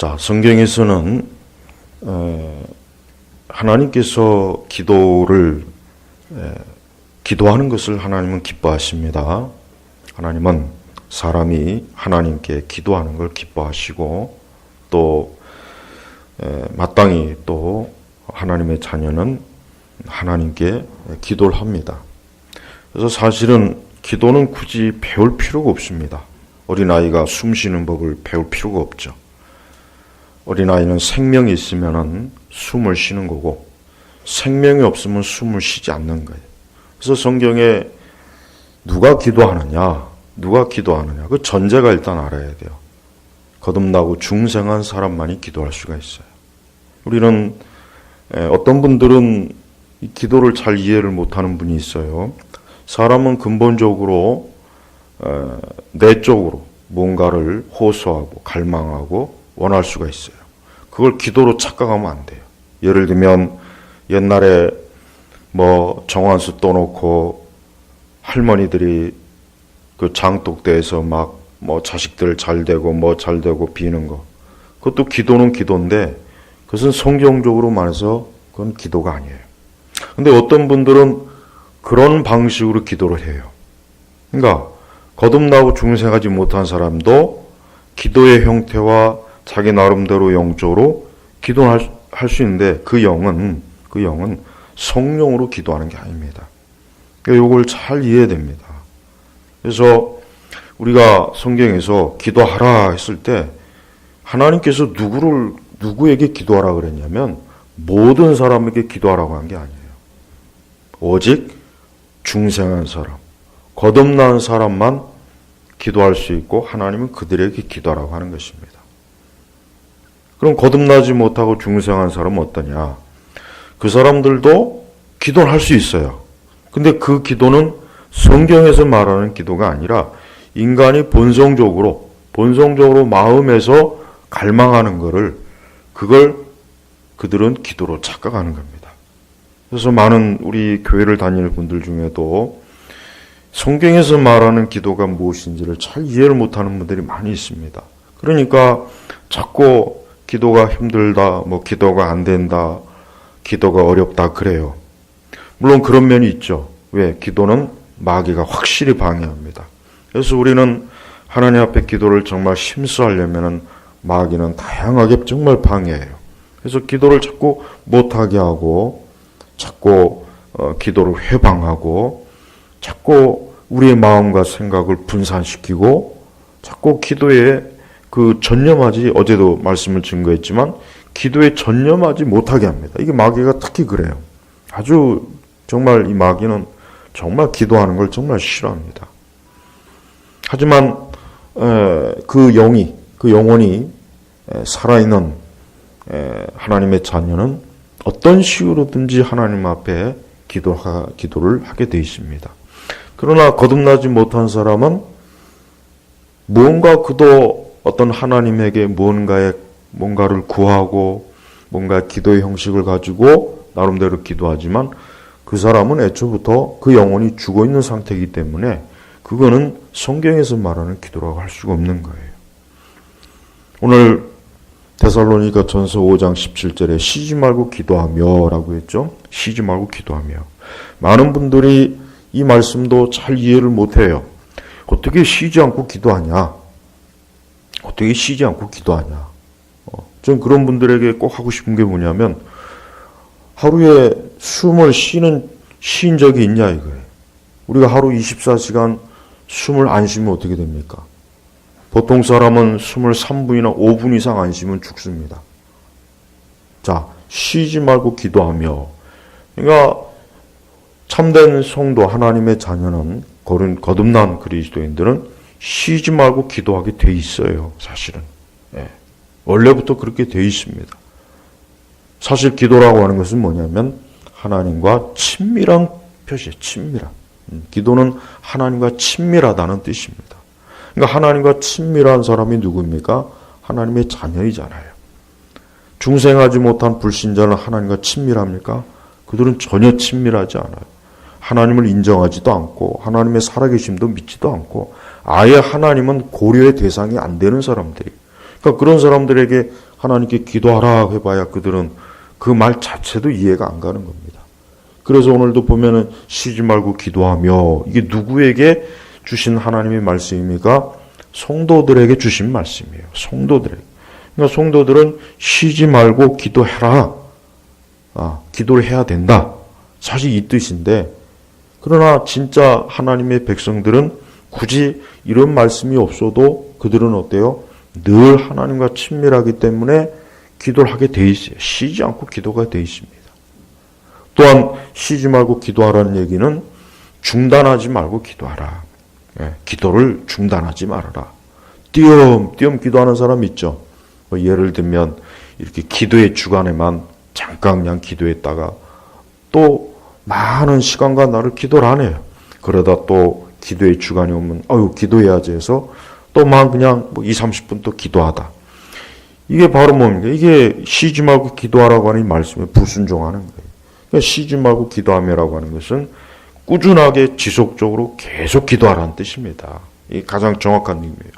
자, 성경에서는 하나님께서 기도하는 것을 하나님은 기뻐하십니다. 하나님은 사람이 하나님께 기도하는 걸 기뻐하시고 또 마땅히 또 하나님의 자녀는 하나님께 기도를 합니다. 그래서 사실은 기도는 굳이 배울 필요가 없습니다. 어린아이가 숨 쉬는 법을 배울 필요가 없죠. 어린아이는 생명이 있으면 숨을 쉬는 거고 생명이 없으면 숨을 쉬지 않는 거예요. 그래서 성경에 누가 기도하느냐 그 전제가 일단 알아야 돼요. 거듭나고 중생한 사람만이 기도할 수가 있어요. 우리는 어떤 분들은 이 기도를 잘 이해를 못하는 분이 있어요. 사람은 근본적으로 내적으로 뭔가를 호소하고 갈망하고 원할 수가 있어요. 그걸 기도로 착각하면 안 돼요. 예를 들면 옛날에 정환수 떠놓고 할머니들이 그 장독대에서 자식들 잘 되고 비는 거. 그것도 기도는 기도인데 그것은 성경적으로 말해서 그건 기도가 아니에요. 근데 어떤 분들은 그런 방식으로 기도를 해요. 그러니까 거듭나고 중생하지 못한 사람도 기도의 형태와 자기 나름대로 영적으로 기도할 수 있는데 그 영은 성령으로 기도하는 게 아닙니다. 그러니까 이걸 잘 이해해야 됩니다. 그래서 우리가 성경에서 기도하라 했을 때 하나님께서 누구에게 기도하라 그랬냐면 모든 사람에게 기도하라고 한 게 아니에요. 오직 중생한 사람, 거듭난 사람만 기도할 수 있고 하나님은 그들에게 기도하라고 하는 것입니다. 그럼 거듭나지 못하고 중생한 사람은 어떠냐? 그 사람들도 기도를 할 수 있어요. 근데 그 기도는 성경에서 말하는 기도가 아니라 인간이 본성적으로 마음에서 갈망하는 그걸 그들은 기도로 착각하는 겁니다. 그래서 많은 우리 교회를 다니는 분들 중에도 성경에서 말하는 기도가 무엇인지를 잘 이해를 못하는 분들이 많이 있습니다. 그러니까 자꾸 기도가 힘들다, 기도가 안 된다, 기도가 어렵다 그래요. 물론 그런 면이 있죠. 왜? 기도는 마귀가 확실히 방해합니다. 그래서 우리는 하나님 앞에 기도를 정말 심수하려면 마귀는 다양하게 정말 방해해요. 그래서 기도를 자꾸 못하게 하고 자꾸 기도를 회방하고 자꾸 우리의 마음과 생각을 분산시키고 자꾸 기도에 어제도 말씀을 증거했지만 기도에 전념하지 못하게 합니다. 이게 마귀가 특히 그래요. 아주 정말 이 마귀는 정말 기도하는 걸 정말 싫어합니다. 하지만 그 영혼이 살아있는 하나님의 자녀는 어떤 식으로든지 하나님 앞에 기도를 하게 되어 있습니다. 그러나 거듭나지 못한 사람은 그도 어떤 하나님에게 뭔가를 구하고 뭔가 기도의 형식을 가지고 나름대로 기도하지만 그 사람은 애초부터 그 영혼이 죽어 있는 상태이기 때문에 그거는 성경에서 말하는 기도라고 할 수가 없는 거예요. 오늘 데살로니가 전서 5장 17절에 쉬지 말고 기도하며 라고 했죠. 쉬지 말고 기도하며. 많은 분들이 이 말씀도 잘 이해를 못해요. 어떻게 쉬지 않고 기도하냐? 전 그런 분들에게 꼭 하고 싶은 게 뭐냐면 하루에 숨을 쉰 적이 있냐 이거예요. 우리가 하루 24시간 숨을 안 쉬면 어떻게 됩니까? 보통 사람은 숨을 3분이나 5분 이상 안 쉬면 죽습니다. 자, 쉬지 말고 기도하며. 그러니까 참된 성도 하나님의 자녀는 거듭난 그리스도인들은 쉬지 말고 기도하게 돼 있어요. 사실은. 원래부터 그렇게 돼 있습니다. 사실 기도라고 하는 것은 뭐냐면 하나님과 친밀한 표시예요. 친밀한. 기도는 하나님과 친밀하다는 뜻입니다. 그러니까 하나님과 친밀한 사람이 누구입니까? 하나님의 자녀이잖아요. 중생하지 못한 불신자는 하나님과 친밀합니까? 그들은 전혀 친밀하지 않아요. 하나님을 인정하지도 않고 하나님의 살아계심도 믿지도 않고 아예 하나님은 고려의 대상이 안 되는 사람들이. 그러니까 그런 사람들에게 하나님께 기도하라 해봐야 그들은 그 말 자체도 이해가 안 가는 겁니다. 그래서 오늘도 보면은 쉬지 말고 기도하며, 이게 누구에게 주신 하나님의 말씀입니까? 성도들에게 주신 말씀이에요. 성도들에게. 그러니까 성도들은 쉬지 말고 기도해라. 기도를 해야 된다. 사실 이 뜻인데, 그러나 진짜 하나님의 백성들은 굳이 이런 말씀이 없어도 그들은 어때요? 늘 하나님과 친밀하기 때문에 기도를 하게 돼 있어요. 쉬지 않고 기도가 돼 있습니다. 또한 쉬지 말고 기도하라는 얘기는 중단하지 말고 기도하라. 기도를 중단하지 말아라. 띄엄띄엄 기도하는 사람 있죠. 예를 들면 이렇게 기도의 주간에만 잠깐 그냥 기도했다가 또 많은 시간과 날을 기도를 안 해요. 그러다 또 기도의 주간이 오면 기도해야지 해서 또만 그냥 2, 30분 또 기도하다. 이게 바로 뭡니까? 이게 쉬지 말고 기도하라고 하는 말씀에 불순종하는 거예요. 그러니까 쉬지 말고 기도하며라고 하는 것은 꾸준하게 지속적으로 계속 기도하라는 뜻입니다. 이게 가장 정확한 의미예요.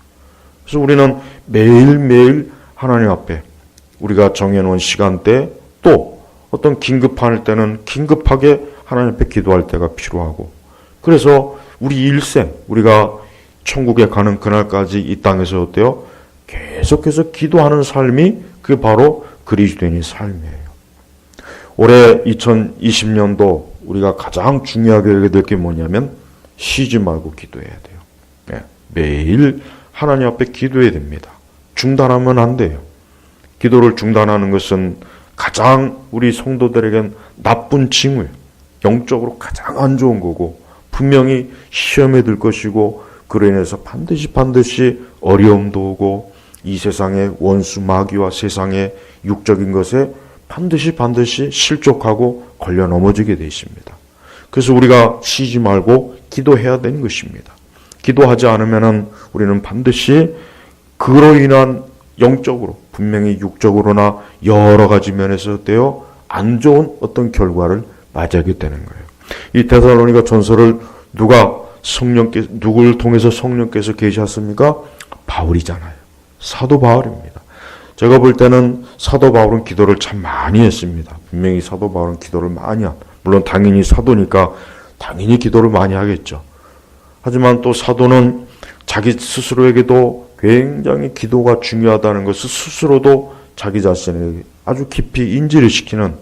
그래서 우리는 매일매일 하나님 앞에 우리가 정해놓은 시간대, 또 어떤 긴급할 때는 긴급하게 하나님 앞에 기도할 때가 필요하고, 그래서 우리 일생, 우리가 천국에 가는 그날까지 이 땅에서 어때요? 계속해서 기도하는 삶이 그게 바로 그리스도인의 삶이에요. 올해 2020년도 우리가 가장 중요하게 여겨야 될 게 뭐냐면 쉬지 말고 기도해야 돼요. 매일 하나님 앞에 기도해야 됩니다. 중단하면 안 돼요. 기도를 중단하는 것은 가장 우리 성도들에겐 나쁜 징후예요. 영적으로 가장 안 좋은 거고, 분명히 시험에 들 것이고, 그로 인해서 반드시 어려움도 오고, 이 세상의 원수 마귀와 세상의 육적인 것에 반드시 실족하고 걸려 넘어지게 되어 있습니다. 그래서 우리가 쉬지 말고 기도해야 되는 것입니다. 기도하지 않으면 우리는 반드시 그로 인한 영적으로, 분명히 육적으로나 여러 가지 면에서 어때요? 안 좋은 어떤 결과를 맞이하게 되는 거예요. 이 데살로니가 전서를 누구를 통해서 성령께서 계시했습니까? 바울이잖아요. 사도 바울입니다. 제가 볼 때는 사도 바울은 기도를 참 많이 했습니다. 분명히 사도 바울은 기도를 많이 물론 당연히 사도니까 당연히 기도를 많이 하겠죠. 하지만 또 사도는 자기 스스로에게도 굉장히 기도가 중요하다는 것을 스스로도 자기 자신에게 아주 깊이 인지를 시키는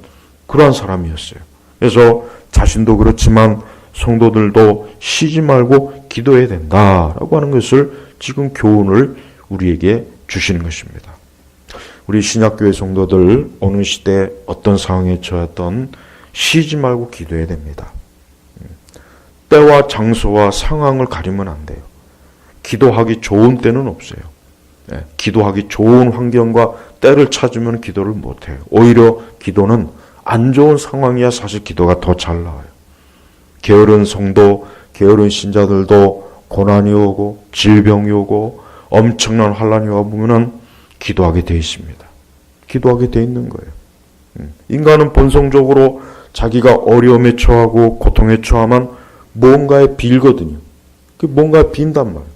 그러한 사람이었어요. 그래서 자신도 그렇지만 성도들도 쉬지 말고 기도해야 된다라고 하는 것을 지금 교훈을 우리에게 주시는 것입니다. 우리 신약교회 성도들 어느 시대 어떤 상황에 처했던 쉬지 말고 기도해야 됩니다. 때와 장소와 상황을 가리면 안 돼요. 기도하기 좋은 때는 없어요. 기도하기 좋은 환경과 때를 찾으면 기도를 못해요. 오히려 기도는 안 좋은 상황이야 사실 기도가 더 잘 나와요. 게으른 성도, 게으른 신자들도 고난이 오고 질병이 오고 엄청난 환란이 와보면 기도하게 돼 있습니다. 기도하게 돼 있는 거예요. 인간은 본성적으로 자기가 어려움에 처하고 고통에 처하면 뭔가에 빌거든요. 뭔가에 빈단 말이에요.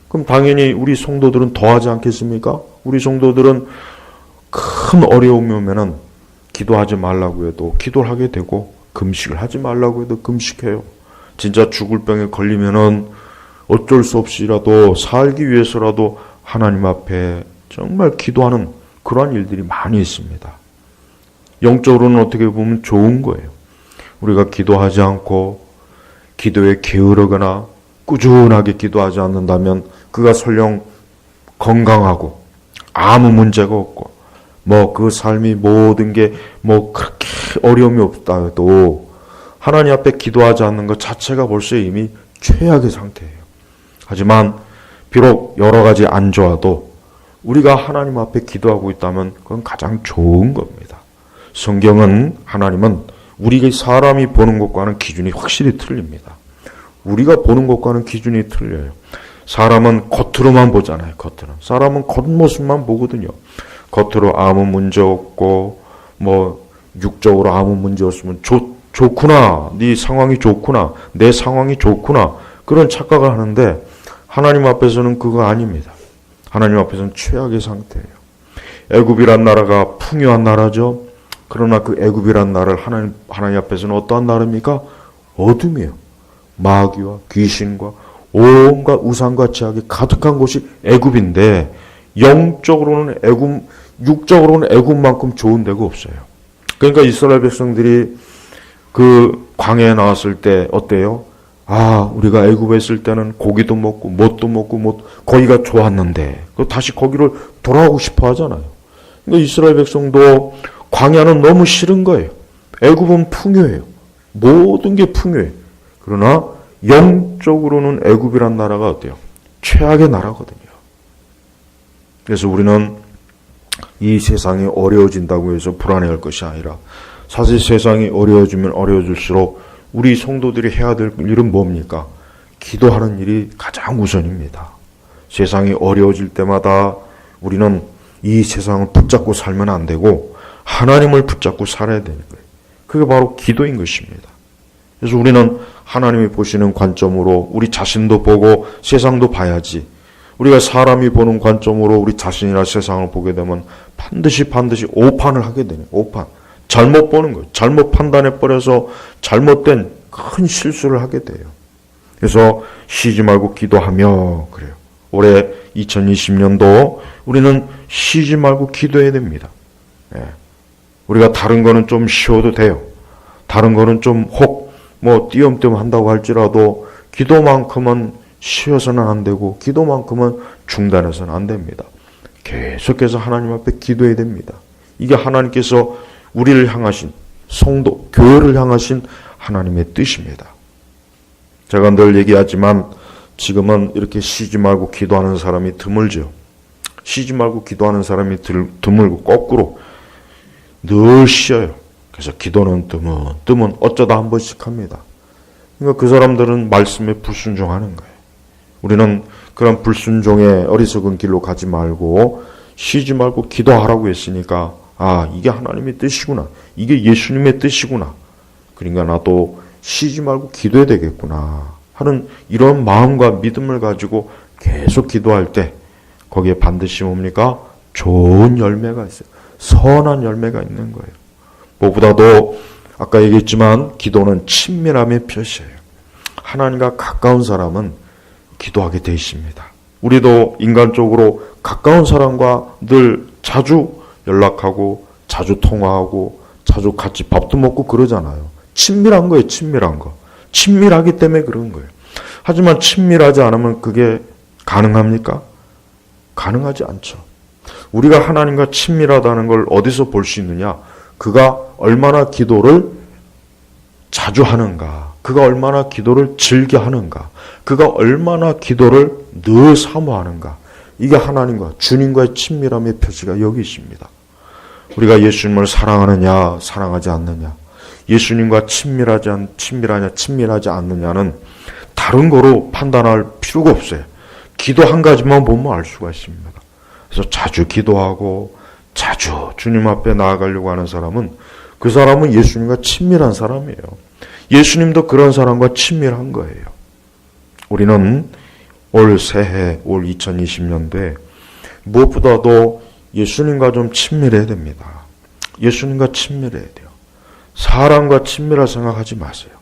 그럼 당연히 우리 성도들은 더하지 않겠습니까? 우리 성도들은 큰 어려움이 오면은 기도하지 말라고 해도 기도를 하게 되고, 금식을 하지 말라고 해도 금식해요. 진짜 죽을 병에 걸리면은 어쩔 수 없이라도 살기 위해서라도 하나님 앞에 정말 기도하는 그러한 일들이 많이 있습니다. 영적으로는 어떻게 보면 좋은 거예요. 우리가 기도하지 않고 기도에 게으르거나 꾸준하게 기도하지 않는다면 그가 설령 건강하고 아무 문제가 없고 그 삶이 모든 게 그렇게 어려움이 없다 해도 하나님 앞에 기도하지 않는 것 자체가 벌써 이미 최악의 상태예요. 하지만 비록 여러 가지 안 좋아도 우리가 하나님 앞에 기도하고 있다면 그건 가장 좋은 겁니다. 성경은 하나님은 우리가 사람이 보는 것과는 기준이 확실히 틀립니다. 우리가 보는 것과는 기준이 틀려요. 사람은 겉으로만 보잖아요. 사람은 겉모습만 보거든요. 겉으로 아무 문제 없고 육적으로 아무 문제 없으면 좋구나, 네 상황이 좋구나, 내 상황이 좋구나, 그런 착각을 하는데 하나님 앞에서는 그거 아닙니다. 하나님 앞에서는 최악의 상태예요. 애굽이란 나라가 풍요한 나라죠. 그러나 그 애굽이란 나라를 하나님 앞에서는 어떠한 나라입니까? 어둠이에요. 마귀와 귀신과 온갖 우상과 제약이 가득한 곳이 애굽인데 영적으로는 애굽, 육적으로는 애굽만큼 좋은 데가 없어요. 그러니까 이스라엘 백성들이 그 광야에 나왔을 때 어때요? 우리가 애굽에 있을 때는 고기도 먹고 뭣도 먹고 거기가 좋았는데 다시 거기를 돌아오고 싶어 하잖아요. 그러니까 이스라엘 백성도 광야는 너무 싫은 거예요. 애굽은 풍요해요. 모든 게 풍요해요. 그러나 영적으로는 애굽이란 나라가 어때요? 최악의 나라거든요. 그래서 우리는 이 세상이 어려워진다고 해서 불안해할 것이 아니라 사실 세상이 어려워지면 어려워질수록 우리 성도들이 해야 될 일은 뭡니까? 기도하는 일이 가장 우선입니다. 세상이 어려워질 때마다 우리는 이 세상을 붙잡고 살면 안 되고 하나님을 붙잡고 살아야 되는 거예요. 그게 바로 기도인 것입니다. 그래서 우리는 하나님이 보시는 관점으로 우리 자신도 보고 세상도 봐야지. 우리가 사람이 보는 관점으로 우리 자신이나 세상을 보게 되면 반드시 오판을 하게 되네요. 오판. 잘못 보는 거예요. 잘못 판단해버려서 잘못된 큰 실수를 하게 돼요. 그래서 쉬지 말고 기도하며 그래요. 올해 2020년도 우리는 쉬지 말고 기도해야 됩니다. 우리가 다른 거는 좀 쉬어도 돼요. 다른 거는 좀 띄엄띄엄 한다고 할지라도 기도만큼은 쉬어서는 안 되고 기도만큼은 중단해서는 안 됩니다. 계속해서 하나님 앞에 기도해야 됩니다. 이게 하나님께서 우리를 향하신 성도, 교회를 향하신 하나님의 뜻입니다. 제가 늘 얘기하지만 지금은 이렇게 쉬지 말고 기도하는 사람이 드물죠. 쉬지 말고 기도하는 사람이 드물고 거꾸로 늘 쉬어요. 그래서 기도는 드문 어쩌다 한 번씩 합니다. 그러니까 그 사람들은 말씀에 불순종하는 거예요. 우리는 그런 불순종의 어리석은 길로 가지 말고 쉬지 말고 기도하라고 했으니까 이게 하나님의 뜻이구나. 이게 예수님의 뜻이구나. 그러니까 나도 쉬지 말고 기도해야 되겠구나 하는 이런 마음과 믿음을 가지고 계속 기도할 때 거기에 반드시 뭡니까? 좋은 열매가 있어요. 선한 열매가 있는 거예요. 무엇보다도 아까 얘기했지만 기도는 친밀함의 표시예요. 하나님과 가까운 사람은 기도하게 돼 있습니다. 우리도 인간적으로 가까운 사람과 늘 자주 연락하고 자주 통화하고 자주 같이 밥도 먹고 그러잖아요. 친밀한 거예요. 친밀한 거. 친밀하기 때문에 그런 거예요. 하지만 친밀하지 않으면 그게 가능합니까? 가능하지 않죠. 우리가 하나님과 친밀하다는 걸 어디서 볼 수 있느냐? 그가 얼마나 기도를 자주 하는가? 그가 얼마나 기도를 즐겨 하는가? 그가 얼마나 기도를 늘 사모하는가? 이게 하나님과 주님과의 친밀함의 표시가 여기 있습니다. 우리가 예수님을 사랑하느냐, 사랑하지 않느냐, 예수님과 친밀하지 않느냐는 다른 거로 판단할 필요가 없어요. 기도 한 가지만 보면 알 수가 있습니다. 그래서 자주 기도하고 자주 주님 앞에 나아가려고 하는 사람은 그 사람은 예수님과 친밀한 사람이에요. 예수님도 그런 사람과 친밀한 거예요. 우리는 올 새해, 올 2020년도에 무엇보다도 예수님과 좀 친밀해야 됩니다. 예수님과 친밀해야 돼요. 사람과 친밀할 생각하지 마세요.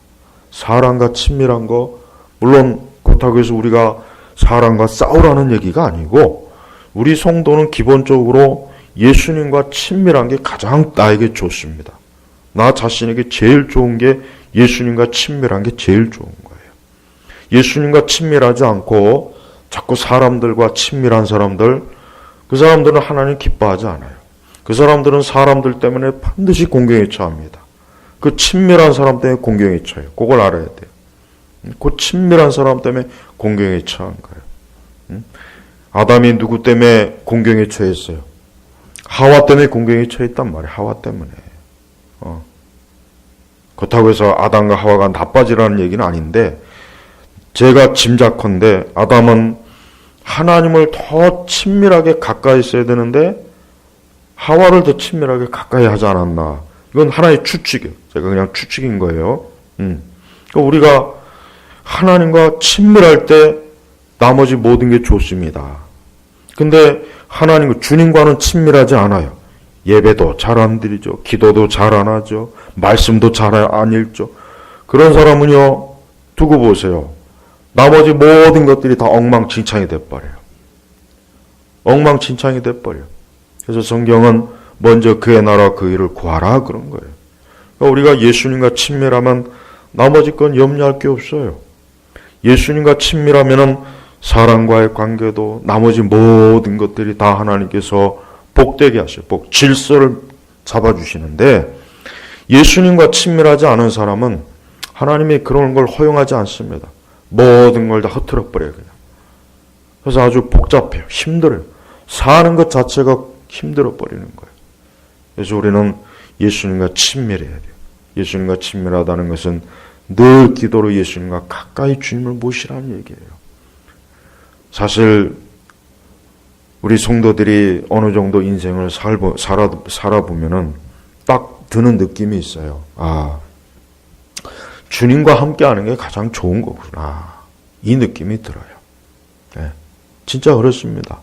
사람과 친밀한 거, 물론 그렇다고 해서 우리가 사람과 싸우라는 얘기가 아니고 우리 성도는 기본적으로 예수님과 친밀한 게 가장 나에게 좋습니다. 나 자신에게 제일 좋은 게 예수님과 친밀한 게 제일 좋은 거예요. 예수님과 친밀하지 않고 자꾸 사람들과 친밀한 사람들, 그 사람들은 하나님 기뻐하지 않아요. 그 사람들은 사람들 때문에 반드시 공경에 처합니다. 그 친밀한 사람 때문에 공경에 처해요. 그걸 알아야 돼요. 그 친밀한 사람 때문에 공경에 처한 거예요. 아담이 누구 때문에 공경에 처했어요? 하와 때문에 공경에 처했단 말이에요. 하와 때문에. 그렇다고 해서 아담과 하와가 나빠지라는 얘기는 아닌데 제가 짐작컨대 아담은 하나님을 더 친밀하게 가까이 있어야 되는데 하와를 더 친밀하게 가까이 하지 않았나. 이건 하나의 추측이에요. 제가 그냥 추측인 거예요. 그러니까 우리가 하나님과 친밀할 때 나머지 모든 게 좋습니다. 근데 하나님, 주님과는 친밀하지 않아요. 예배도 잘 안 드리죠. 기도도 잘 안 하죠. 말씀도 잘 안 읽죠. 그런 사람은요, 두고 보세요. 나머지 모든 것들이 다 엉망진창이 돼버려요. 엉망진창이 돼버려요. 그래서 성경은 먼저 그의 나라 그 일을 구하라 그런 거예요. 그러니까 우리가 예수님과 친밀하면 나머지 건 염려할 게 없어요. 예수님과 친밀하면은 사람과의 관계도 나머지 모든 것들이 다 하나님께서 복되게 하셔요. 질서를 잡아주시는데 예수님과 친밀하지 않은 사람은 하나님이 그런 걸 허용하지 않습니다. 모든 걸 다 흐트러 버려요. 그냥. 그래서 아주 복잡해요. 힘들어요. 사는 것 자체가 힘들어 버리는 거예요. 그래서 우리는 예수님과 친밀해야 돼요. 예수님과 친밀하다는 것은 늘 기도로 예수님과 가까이 주님을 모시라는 얘기예요. 사실 우리 성도들이 어느 정도 인생을 살아보면은 딱 드는 느낌이 있어요. 아, 주님과 함께하는 게 가장 좋은 거구나. 이 느낌이 들어요. 네, 진짜 그렇습니다.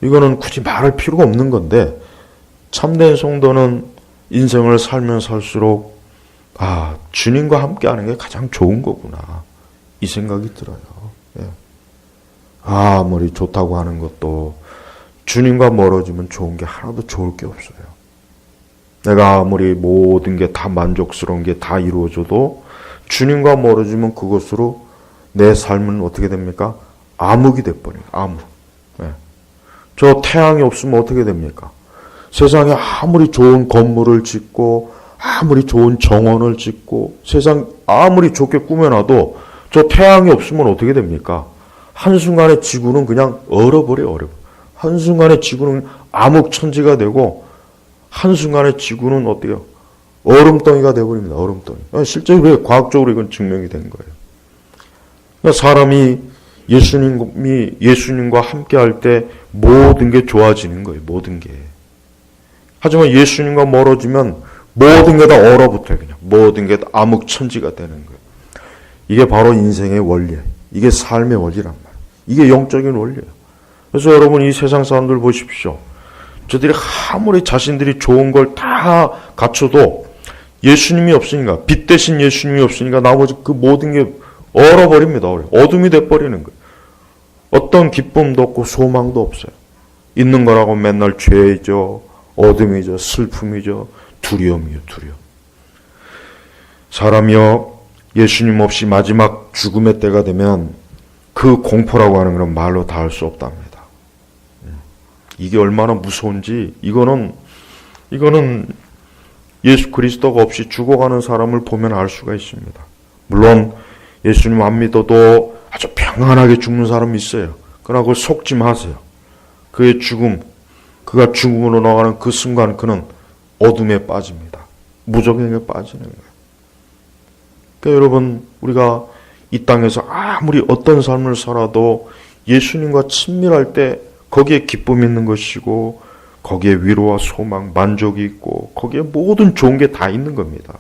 이거는 굳이 말할 필요가 없는 건데 참된 성도는 인생을 살면 살수록 아, 주님과 함께하는 게 가장 좋은 거구나. 이 생각이 들어요. 예. 아무리 좋다고 하는 것도 주님과 멀어지면 좋은 게 하나도 좋을 게 없어요. 내가 아무리 모든 게 다 만족스러운 게 다 이루어져도 주님과 멀어지면 그것으로 내 삶은 어떻게 됩니까? 암흑이 돼버려요. 암흑. 예. 저 태양이 없으면 어떻게 됩니까? 세상에 아무리 좋은 건물을 짓고 아무리 좋은 정원을 짓고 세상 아무리 좋게 꾸며놔도 저 태양이 없으면 어떻게 됩니까? 한순간에 지구는 그냥 얼어버려요. 한순간에 지구는 암흑천지가 되고 한순간에 지구는 어때요? 얼음덩이가 되어버립니다. 얼음덩이. 실제로 과학적으로 이건 증명이 된 거예요. 그러니까 사람이 예수님과 함께할 때 모든 게 좋아지는 거예요. 모든 게. 하지만 예수님과 멀어지면 모든 게 다 얼어붙어요. 그냥 모든 게 다 암흑천지가 되는 거예요. 이게 바로 인생의 원리예요. 이게 삶의 원리란 말이에요. 이게 영적인 원리예요. 그래서 여러분 이 세상 사람들 보십시오. 저들이 아무리 자신들이 좋은 걸 다 갖춰도 예수님이 없으니까, 빛 대신 예수님이 없으니까 나머지 그 모든 게 얼어버립니다. 어둠이 돼버리는 거예요. 어떤 기쁨도 없고 소망도 없어요. 있는 거라고 맨날 죄이죠, 어둠이죠, 슬픔이죠, 두려움이요, 두려움. 사람이요, 예수님 없이 마지막 죽음의 때가 되면 그 공포라고 하는 건 말로 다 할 수 없답니다. 이게 얼마나 무서운지 이거는 예수 그리스도가 없이 죽어가는 사람을 보면 알 수가 있습니다. 물론 예수님 안 믿어도 아주 평안하게 죽는 사람이 있어요. 그러나 그걸 속지 마세요. 그의 죽음, 그가 죽음으로 나가는 그 순간 그는 어둠에 빠집니다. 무적행에 빠지는 거예요. 그러니까 여러분 우리가 이 땅에서 아무리 어떤 삶을 살아도 예수님과 친밀할 때 거기에 기쁨이 있는 것이고 거기에 위로와 소망, 만족이 있고 거기에 모든 좋은 게 다 있는 겁니다.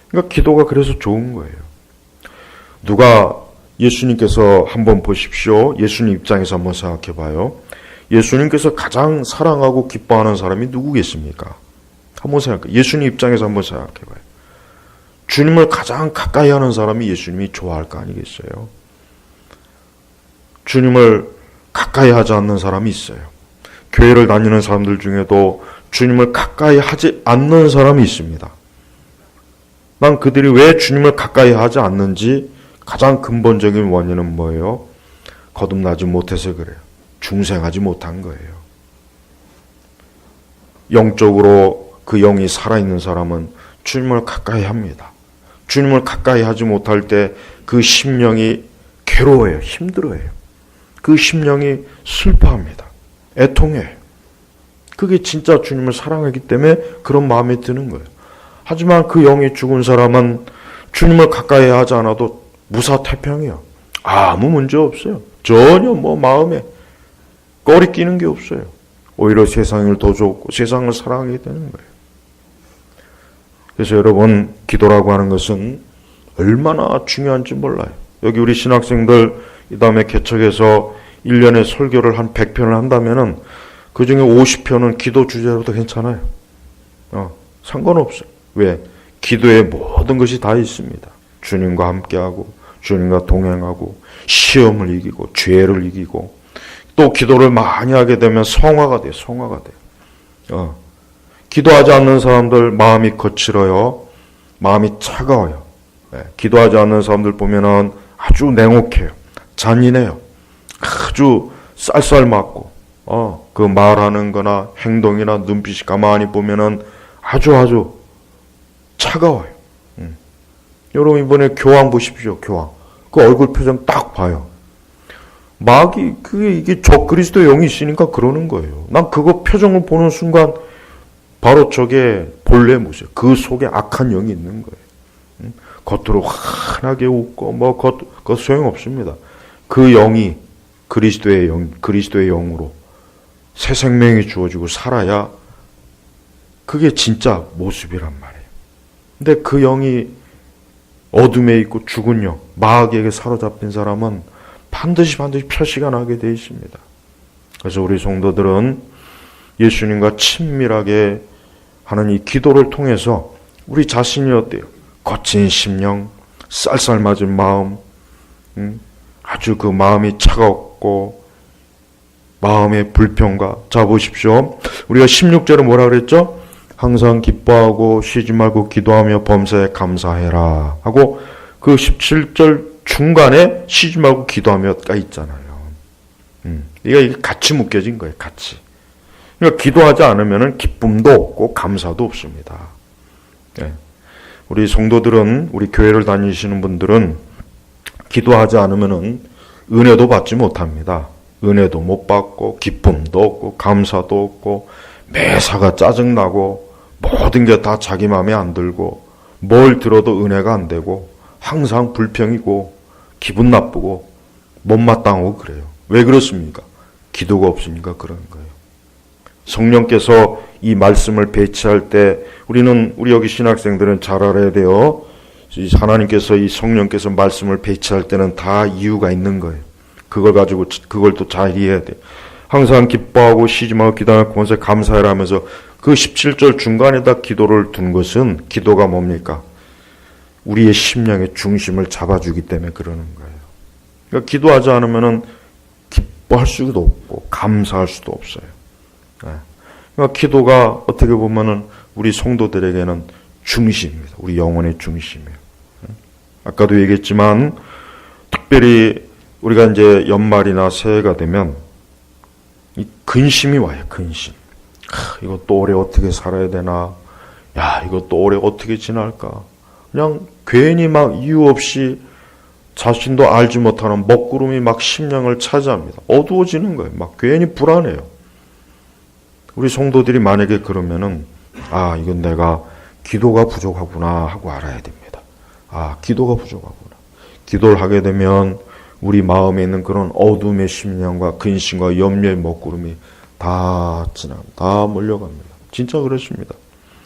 그러니까 기도가 그래서 좋은 거예요. 누가 예수님께서 한번 보십시오. 예수님 입장에서 한번 생각해 봐요. 예수님께서 가장 사랑하고 기뻐하는 사람이 누구겠습니까? 한번 생각해. 예수님 입장에서 한번 생각해 봐요. 주님을 가장 가까이 하는 사람이 예수님이 좋아할 거 아니겠어요? 주님을 가까이 하지 않는 사람이 있어요. 교회를 다니는 사람들 중에도 주님을 가까이 하지 않는 사람이 있습니다. 난 그들이 왜 주님을 가까이 하지 않는지 가장 근본적인 원인은 뭐예요? 거듭나지 못해서 그래요. 중생하지 못한 거예요. 영적으로 그 영이 살아있는 사람은 주님을 가까이 합니다. 주님을 가까이 하지 못할 때 그 심령이 괴로워요. 힘들어해요. 그 심령이 슬퍼합니다. 애통해요. 그게 진짜 주님을 사랑하기 때문에 그런 마음이 드는 거예요. 하지만 그 영이 죽은 사람은 주님을 가까이 하지 않아도 무사태평해요. 아무 문제 없어요. 전혀 마음에 꺼리 끼는 게 없어요. 오히려 세상을 더 좋고 세상을 사랑하게 되는 거예요. 그래서 여러분 기도라고 하는 것은 얼마나 중요한지 몰라요. 여기 우리 신학생들 이 다음에 개척해서 1년에 설교를 한 100편을 한다면은 그 중에 50편은 기도 주제로도 괜찮아요. 상관없어요. 왜? 기도에 모든 것이 다 있습니다. 주님과 함께하고, 주님과 동행하고, 시험을 이기고, 죄를 이기고, 또 기도를 많이 하게 되면 성화가 돼요. 성화가 돼요. 기도하지 않는 사람들 마음이 거칠어요. 마음이 차가워요. 기도하지 않는 사람들 보면은 아주 냉혹해요. 잔인해요. 아주 쌀쌀맞고, 그 말하는 거나 행동이나 눈빛이 가만히 보면은 아주 차가워요. 여러분 이번에 교황 보십시오. 교황. 그 얼굴 표정 딱 봐요. 마귀, 이게 적그리스도 영이 있으니까 그러는 거예요. 난 그거 표정을 보는 순간 바로 저게 본래 모습, 그 속에 악한 영이 있는 거예요. 겉으로 환하게 웃고 그거 소용없습니다. 그 영이 그리스도의 영으로 새 생명이 주어지고 살아야 그게 진짜 모습이란 말이에요. 근데 그 영이 어둠에 있고 죽은 영, 마귀에게 사로잡힌 사람은 반드시 표시가 나게 되어 있습니다. 그래서 우리 성도들은 예수님과 친밀하게 하는 이 기도를 통해서 우리 자신이 어때요? 거친 심령, 쌀쌀맞은 마음, 아주 그 마음이 차갑고 마음의 불평과, 자 보십시오. 우리가 16절에 뭐라 그랬죠? 항상 기뻐하고 쉬지 말고 기도하며 범사에 감사해라 하고, 그 17절 중간에 쉬지 말고 기도하며가 있잖아요. 이게 같이 묶여진 거예요. 같이. 그러니까 기도하지 않으면 기쁨도 없고 감사도 없습니다. 우리 성도들은, 우리 교회를 다니시는 분들은 기도하지 않으면 은혜도 받지 못합니다. 은혜도 못 받고 기쁨도 없고 감사도 없고 매사가 짜증나고 모든 게 다 자기 마음에 안 들고 뭘 들어도 은혜가 안 되고 항상 불평이고 기분 나쁘고 못마땅하고 그래요. 왜 그렇습니까? 기도가 없으니까 그러는 거예요. 성령께서 이 말씀을 배치할 때 우리 여기 신학생들은 잘 알아야 돼요. 하나님께서, 이 성령께서 말씀을 배치할 때는 다 이유가 있는 거예요. 그걸 또 잘 이해해야 돼요. 항상 기뻐하고 쉬지 말고 기도하며 범사에 감사해라 하면서 그 17절 중간에다 기도를 둔 것은, 기도가 뭡니까? 우리의 심령의 중심을 잡아주기 때문에 그러는 거예요. 그러니까 기도하지 않으면은 기뻐할 수도 없고 감사할 수도 없어요. 그러니까 기도가 어떻게 보면은 우리 성도들에게는 중심입니다. 우리 영혼의 중심이에요. 아까도 얘기했지만 특별히 우리가 이제 연말이나 새해가 되면 이 근심이 와요. 근심. 이거 또 올해 어떻게 살아야 되나? 야, 이거 또 올해 어떻게 지날까? 그냥 괜히 막 이유 없이 자신도 알지 못하는 먹구름이 막 심령을 차지합니다. 어두워지는 거예요. 막 괜히 불안해요. 우리 성도들이 만약에 그러면은, 이건 내가 기도가 부족하구나 하고 알아야 됩니다. 기도가 부족하구나. 기도를 하게 되면 우리 마음에 있는 그런 어둠의 심령과 근심과 염려의 먹구름이 다 몰려갑니다. 진짜 그렇습니다.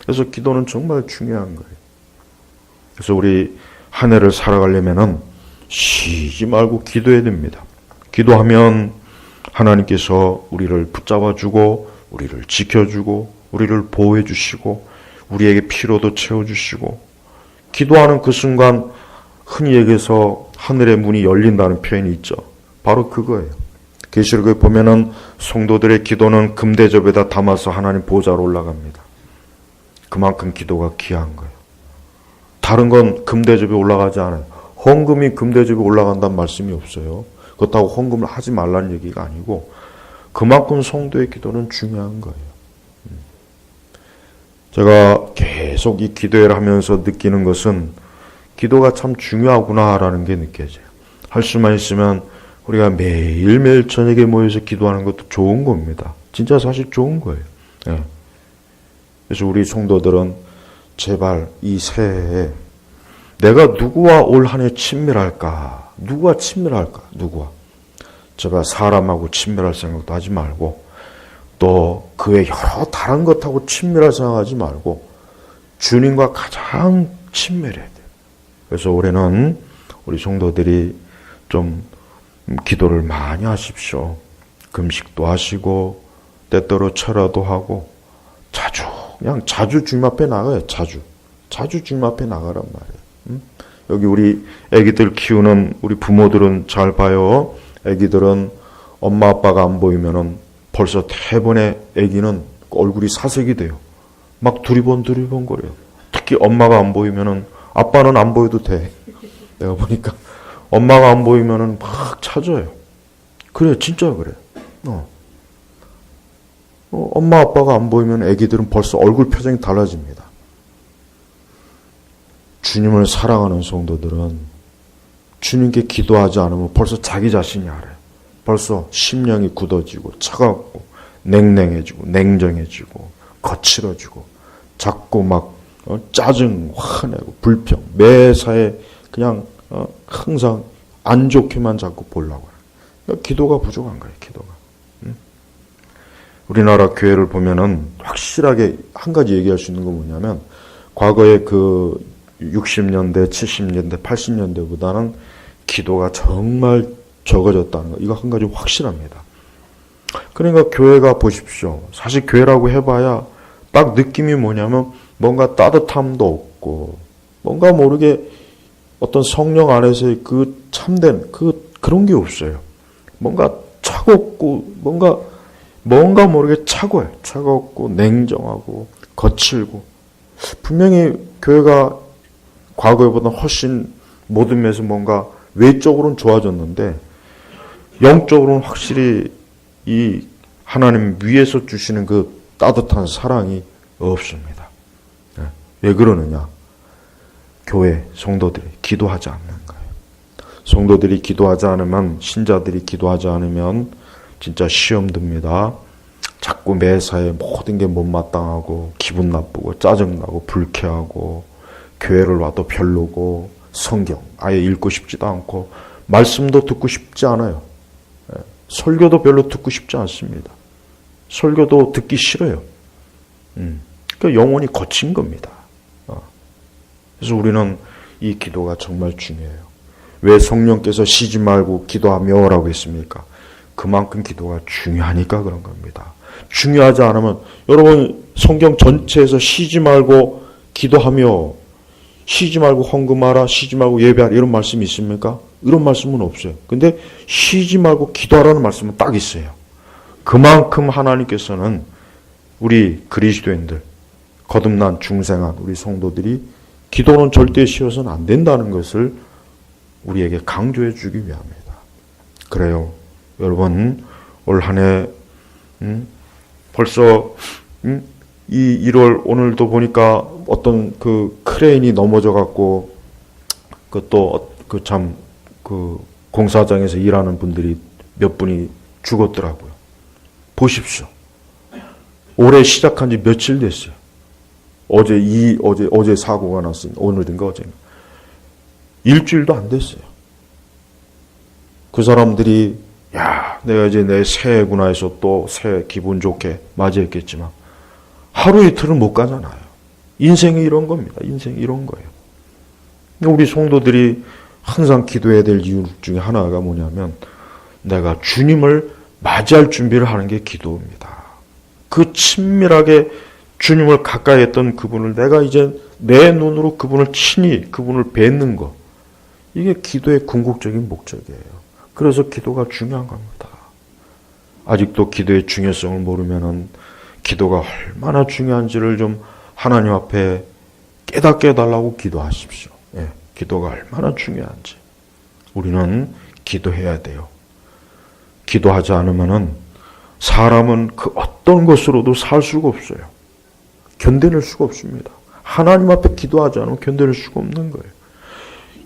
그래서 기도는 정말 중요한 거예요. 그래서 우리 한 해를 살아가려면은 쉬지 말고 기도해야 됩니다. 기도하면 하나님께서 우리를 붙잡아주고, 우리를 지켜주고, 우리를 보호해주시고, 우리에게 피로도 채워주시고, 기도하는 그 순간 흔히 얘기해서 하늘의 문이 열린다는 표현이 있죠. 바로 그거예요. 계시록에 보면은 성도들의 기도는 금대접에다 담아서 하나님 보좌로 올라갑니다. 그만큼 기도가 귀한 거예요. 다른 건 금대접에 올라가지 않아요. 헌금이 금대접에 올라간다는 말씀이 없어요. 그렇다고 헌금을 하지 말라는 얘기가 아니고 그만큼 성도의 기도는 중요한 거예요. 제가 계속 이 기도회를 하면서 느끼는 것은 기도가 참 중요하구나라는 게 느껴져요. 할 수만 있으면 우리가 매일매일 저녁에 모여서 기도하는 것도 좋은 겁니다. 진짜 사실 좋은 거예요. 그래서 우리 성도들은 제발 이 새해에 내가 누구와 올 한 해 친밀할까? 누구와 친밀할까? 누구와? 제발 사람하고 친밀할 생각도 하지 말고 또 그 외 여러 다른 것하고 친밀할 생각하지 말고 주님과 가장 친밀해야 돼요. 그래서 올해는 우리 성도들이 좀 기도를 많이 하십시오. 금식도 하시고 때때로 철야도 하고 자주 주님 앞에 나가요. 자주 주님 앞에 나가란 말이에요. 여기 우리 애기들 키우는 우리 부모들은 잘 봐요. 애기들은 엄마 아빠가 안 보이면은 벌써 대부분의 애기는 얼굴이 사색이 돼요. 막 두리번 거려요. 특히 엄마가 안 보이면은, 아빠는 안 보여도 돼. 내가 보니까 엄마가 안 보이면은 막 찾아요. 그래, 진짜 그래. 엄마 아빠가 안 보이면 애기들은 벌써 얼굴 표정이 달라집니다. 주님을 사랑하는 성도들은 주님께 기도하지 않으면 벌써 자기 자신이 알아요. 벌써 심령이 굳어지고 차갑고 냉랭해지고 냉정해지고 거칠어지고 자꾸 막 짜증, 화내고 불평, 매사에 그냥 항상 안 좋게만 자꾸 보려고 해요. 기도가 부족한 거예요. 기도가. 우리나라 교회를 보면은 확실하게 한 가지 얘기할 수 있는 건 뭐냐면, 과거에 그 60년대, 70년대, 80년대보다는 기도가 정말 적어졌다는 거, 이거 한 가지 확실합니다. 그러니까 교회가 보십시오. 사실 교회라고 해봐야 딱 느낌이 뭐냐면 뭔가 따뜻함도 없고 뭔가 모르게 어떤 성령 안에서의 그 참된 그런 게 없어요. 뭔가 차갑고 뭔가 모르게 차갑고 냉정하고 거칠고. 분명히 교회가 과거보다 훨씬 모든 면에서 뭔가 외적으로는 좋아졌는데 영적으로는 확실히 이 하나님 위에서 주시는 그 따뜻한 사랑이 없습니다. 왜 그러느냐? 교회 성도들이 기도하지 않는 거예요. 성도들이 기도하지 않으면, 신자들이 기도하지 않으면 진짜 시험 듭니다. 자꾸 매사에 모든 게 못마땅하고 기분 나쁘고 짜증나고 불쾌하고 교회를 와도 별로고 성경 아예 읽고 싶지도 않고 말씀도 듣고 싶지 않아요. 설교도 별로 듣고 싶지 않습니다. 설교도 듣기 싫어요. 그러니까 영혼이 거친 겁니다. 그래서 우리는 이 기도가 정말 중요해요. 왜 성령께서 쉬지 말고 기도하며라고 했습니까? 그만큼 기도가 중요하니까 그런 겁니다. 중요하지 않으면, 여러분 성경 전체에서 쉬지 말고 기도하며, 쉬지 말고 헌금하라, 쉬지 말고 예배하라 이런 말씀이 있습니까? 이런 말씀은 없어요. 근데 쉬지 말고 기도하라는 말씀은 딱 있어요. 그만큼 하나님께서는 우리 그리스도인들, 거듭난 중생한 우리 성도들이 기도는 절대 쉬어서는 안 된다는 것을 우리에게 강조해 주기 위함입니다. 그래요. 여러분, 올 한 해 벌써 이 1월 오늘도 보니까 어떤 그 크레인이 넘어져 갖고 그 공사장에서 일하는 분들이 몇 분이 죽었더라고요. 보십시오. 올해 시작한 지 며칠 됐어요. 어제 사고가 났으니 오늘인가 어제인가. 일주일도 안 됐어요. 그 사람들이 내가 이제 내 새해구나 해서 또 새해 기분 좋게 맞이했겠지만 하루 이틀은 못 가잖아요. 인생이 이런 겁니다. 인생이 이런 거예요. 우리 성도들이 항상 기도해야 될 이유 중에 하나가 뭐냐면, 내가 주님을 맞이할 준비를 하는 게 기도입니다. 그 친밀하게 주님을 가까이 했던 그분을 내가 이제 내 눈으로 그분을 친히 그분을 뵙는 것, 이게 기도의 궁극적인 목적이에요. 그래서 기도가 중요한 겁니다. 아직도 기도의 중요성을 모르면은 기도가 얼마나 중요한지를 좀 하나님 앞에 깨닫게 해달라고 기도하십시오. 기도가 얼마나 중요한지. 우리는 기도해야 돼요. 기도하지 않으면은 사람은 그 어떤 것으로도 살 수가 없어요. 견뎌낼 수가 없습니다. 하나님 앞에 기도하지 않으면 견뎌낼 수가 없는 거예요.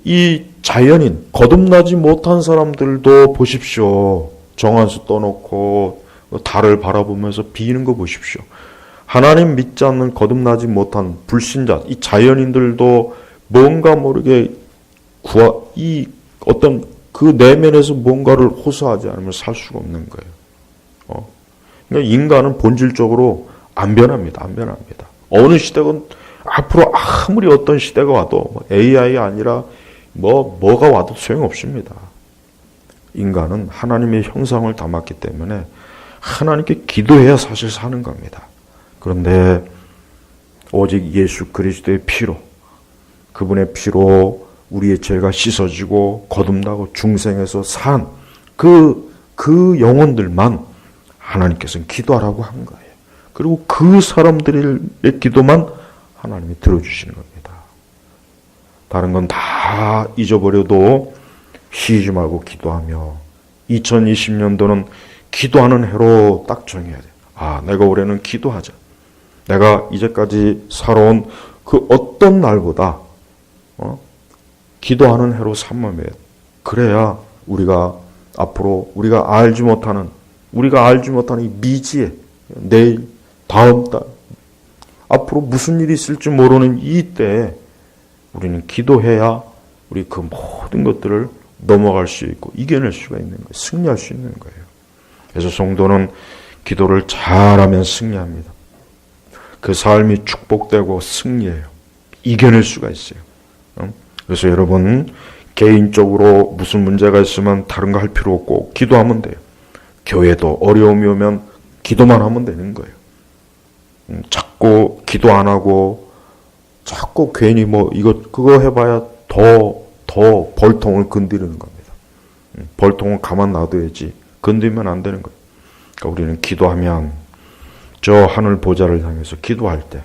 이 자연인, 거듭나지 못한 사람들도 보십시오. 정한수 떠놓고 달을 바라보면서 비는 거 보십시오. 하나님 믿지 않는 거듭나지 못한 불신자, 이 자연인들도 뭔가 모르게 이 어떤 그 내면에서 뭔가를 호소하지 않으면 살 수가 없는 거예요. 그러니까 인간은 본질적으로 안 변합니다. 안 변합니다. 어느 시대건 앞으로 아무리 어떤 시대가 와도 AI가 아니라 뭐가 와도 소용없습니다. 인간은 하나님의 형상을 담았기 때문에 하나님께 기도해야 사실 사는 겁니다. 그런데 오직 예수 그리스도의 피로, 그분의 피로 우리의 죄가 씻어지고 거듭나고 중생에서 산 그 영혼들만 하나님께서는 기도하라고 한 거예요. 그리고 그 사람들의 기도만 하나님이 들어주시는 겁니다. 다른 건 다 잊어버려도 쉬지 말고 기도하며 2020년도는 기도하는 해로 딱 정해야 돼. 내가 올해는 기도하자. 내가 이제까지 살아온 그 어떤 날보다 기도하는 해로 삼으면 그래야 우리가 앞으로 우리가 알지 못하는 이 미지에 내일, 다음 달, 앞으로 무슨 일이 있을지 모르는 이 때에 우리는 기도해야 우리 그 모든 것들을 넘어갈 수 있고 이겨낼 수가 있는 거예요. 승리할 수 있는 거예요. 그래서 성도는 기도를 잘하면 승리합니다. 그 삶이 축복되고 승리해요. 이겨낼 수가 있어요. 그래서 여러분 개인적으로 무슨 문제가 있으면 다른 거 할 필요 없고 기도하면 돼요. 교회도 어려움이 오면 기도만 하면 되는 거예요. 자꾸 기도 안 하고 자꾸 괜히 그거 해봐야 더 벌통을 건드리는 겁니다. 벌통은 가만 놔둬야지 건드리면 안 되는 거예요. 그러니까 우리는 기도하면 저 하늘 보좌를 향해서 기도할 때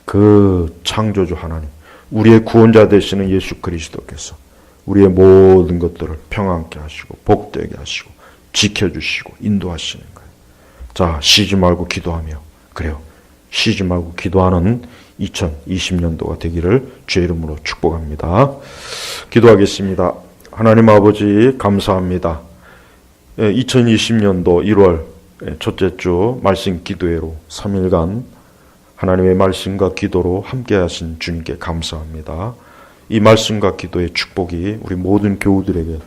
그 창조주 하나님, 우리의 구원자 되시는 예수 그리스도께서 우리의 모든 것들을 평안케 하시고 복되게 하시고 지켜주시고 인도하시는 거예요. 자, 쉬지 말고 기도하며 그래요. 쉬지 말고 기도하는 2020년도가 되기를 주의 이름으로 축복합니다. 기도하겠습니다. 하나님 아버지 감사합니다. 2020년도 1월 첫째 주 말씀 기도회로 3일간 하나님의 말씀과 기도로 함께 하신 주님께 감사합니다. 이 말씀과 기도의 축복이 우리 모든 교우들에게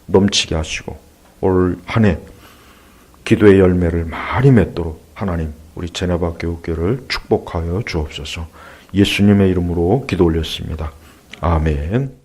넘치게 하시고 올 한 해 기도의 열매를 많이 맺도록 하나님 우리 제네바 교우교를 축복하여 주옵소서. 예수님의 이름으로 기도 올렸습니다. 아멘.